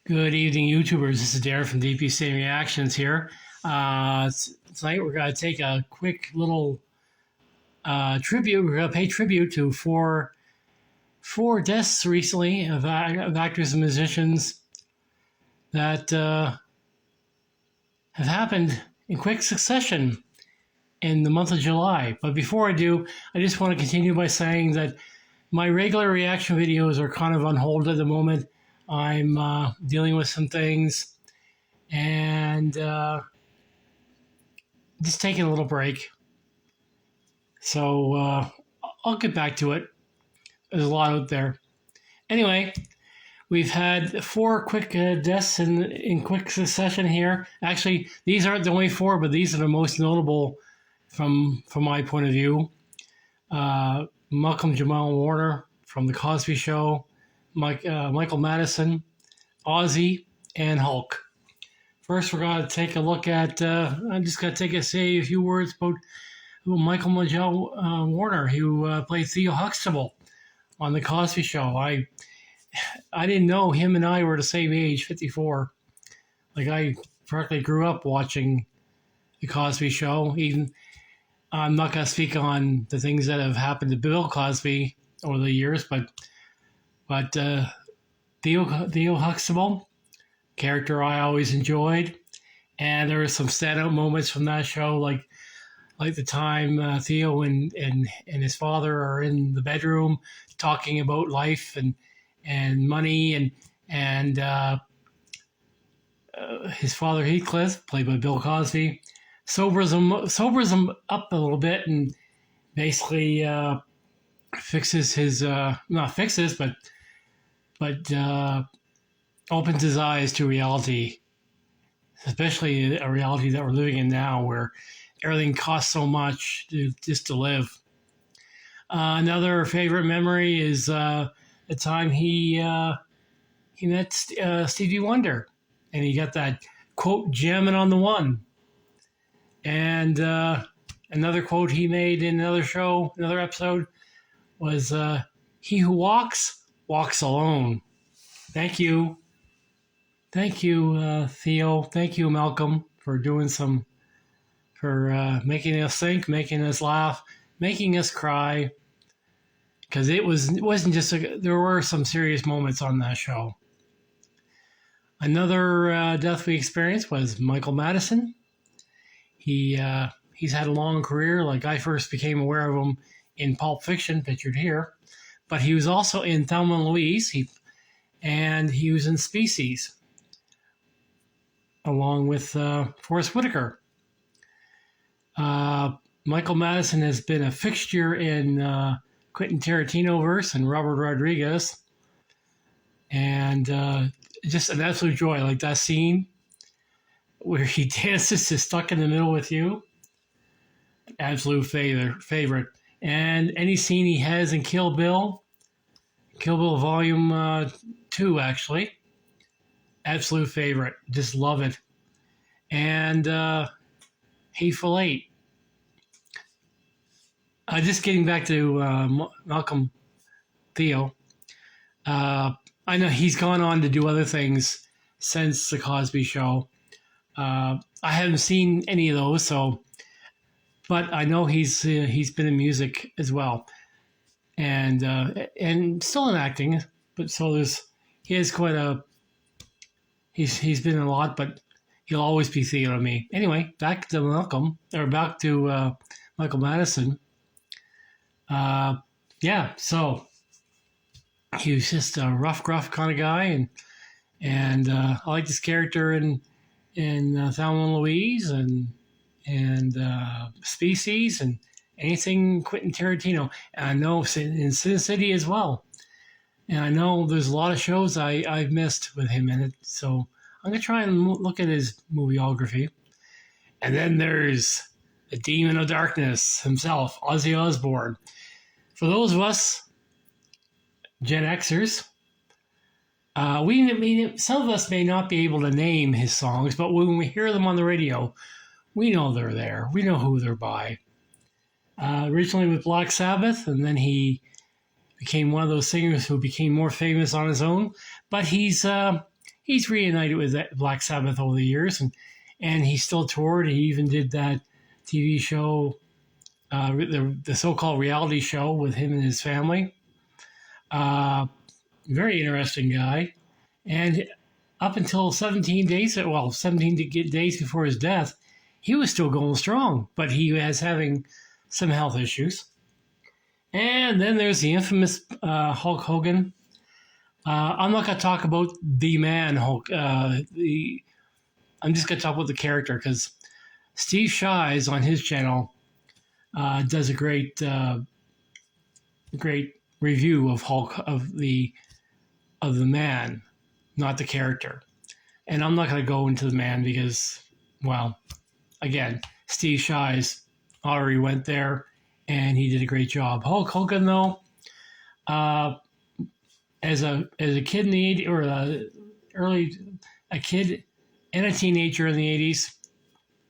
Good evening, YouTubers. This is Darren from DPCN Reactions here. Tonight we're going to take a quick little tribute. We're going to pay tribute to four deaths recently of actors and musicians that have happened in quick succession in the month of July. But before I do, I just want to continue by saying that my regular reaction videos are kind of on hold at the moment. I'm dealing with some things and just taking a little break. So I'll get back to it. There's a lot out there. Anyway, we've had four quick deaths in quick succession here. Actually, these aren't the only four, but these are the most notable from my point of view. Malcolm Jamal Warner from The Cosby Show, Michael Madison, Ozzy, and Hulk. First, we're going to take a look at, I'm just going to say a few words about Michael Jamal Warner, who played Theo Huxtable on The Cosby Show. I didn't know him and I were the same age, 54. Like, I practically grew up watching The Cosby Show. Even I'm not going to speak on the things that have happened to Bill Cosby over the years, but Theo Huxtable, character I always enjoyed, and there were some standout moments from that show, like the time Theo and his father are in the bedroom talking about life and money, and his father Heathcliff, played by Bill Cosby, sobers him up a little bit and basically fixes his not fixes but opens his eyes to reality, especially a reality that we're living in now, where everything costs so much just to live. Another favorite memory is the time he met Stevie Wonder, and he got that quote jamming on the one. And another quote he made in another episode was, "He who walks alone." Thank you, Theo. Thank you, Malcolm, for making us think, making us laugh, making us cry. Because it wasn't just there were some serious moments on that show. Another death we experienced was Michael Madison. He's had a long career. Like, I first became aware of him in Pulp Fiction, pictured here, but he was also in Thelma and Louise, and he was in Species, along with Forrest Whitaker. Michael Madison has been a fixture in Quentin Tarantino-verse and Robert Rodriguez, and just an absolute joy. Like that scene where he dances to Stuck in the Middle with You, absolute favorite. And any scene he has in Kill Bill Volume 2, actually, absolute favorite. Just love it. And Hateful Eight. Just getting back to Malcolm Theo. I know he's gone on to do other things since The Cosby Show. I haven't seen any of those, but I know he's been in music as well, and still in acting. But he has quite a he's been in a lot, but he'll always be Theo to me. Anyway, back to Michael Madison. So he was just a rough, gruff kind of guy, and I like this character in Thelma and Louise and Species and anything Quentin Tarantino. And I know in Sin City as well. And I know there's a lot of shows I've missed with him in it. So I'm going to try and look at his movieography. And then there's the Demon of Darkness himself, Ozzy Osbourne. For those of us Gen Xers, some of us may not be able to name his songs, but when we hear them on the radio, we know they're there. We know who they're by. Originally with Black Sabbath, and then he became one of those singers who became more famous on his own. But he's he's reunited with Black Sabbath over the years, and he still toured. He even did that TV show, the so-called reality show with him and his family. Very interesting guy. And up until 17 days, 17 days before his death, he was still going strong, but he was having some health issues. And then there's the infamous Hulk Hogan. I'm not going to talk about the man Hulk. I'm just going to talk about the character because Steve Shives on his channel does a great review of Hulk of the man, not the character. And I'm not going to go into the man because, well, again, Steve Shives already went there, and he did a great job. Hulk Hogan, though, as a kid in the 80s, or a kid and a teenager in the 80s,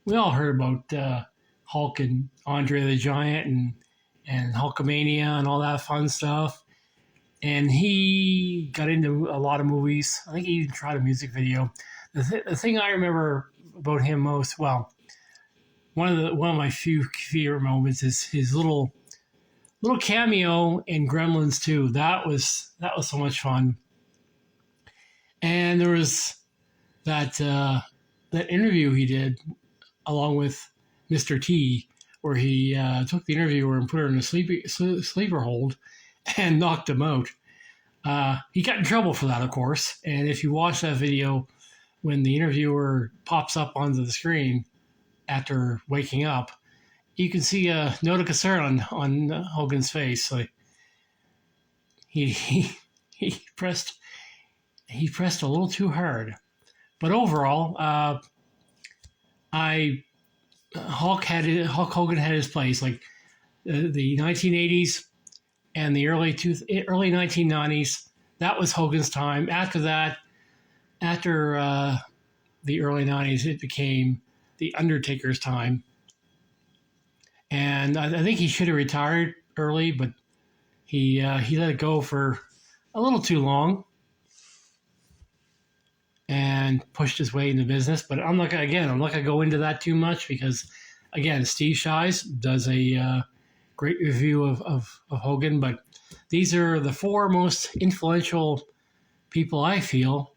we all heard about Hulk and Andre the Giant and Hulkamania and all that fun stuff. And he got into a lot of movies. I think he even tried a music video. The thing I remember about him most, well, one of my few favorite moments is his little cameo in Gremlins 2. That was so much fun. And there was that interview he did along with Mr. T, where he took the interviewer and put her in a sleeper hold and knocked him out. He got in trouble for that, of course. And if you watch that video, when the interviewer pops up onto the screen after waking up, you can see a note of concern on Hogan's face. Like he pressed a little too hard. But overall, Hulk Hogan had his place. Like the 1980s and the early 1990s, that was Hogan's time. After that, after the early 90s, it became the Undertaker's time. And I think he should have retired early, but he let it go for a little too long and pushed his way into business. But I'm not gonna go into that too much because, again, Steve Shives does a great review of Hogan. But these are the four most influential people I feel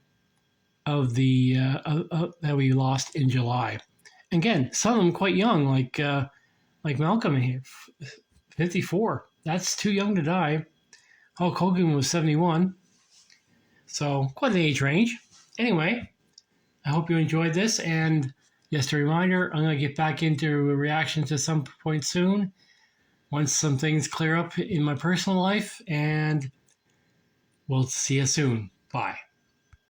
of the that we lost in July. Again, some of them quite young, like Malcolm here, 54. That's too young to die. Hulk Hogan was 71. So quite an age range. Anyway, I hope you enjoyed this. And just a reminder, I'm going to get back into reactions at some point soon once some things clear up in my personal life. And we'll see you soon. Bye.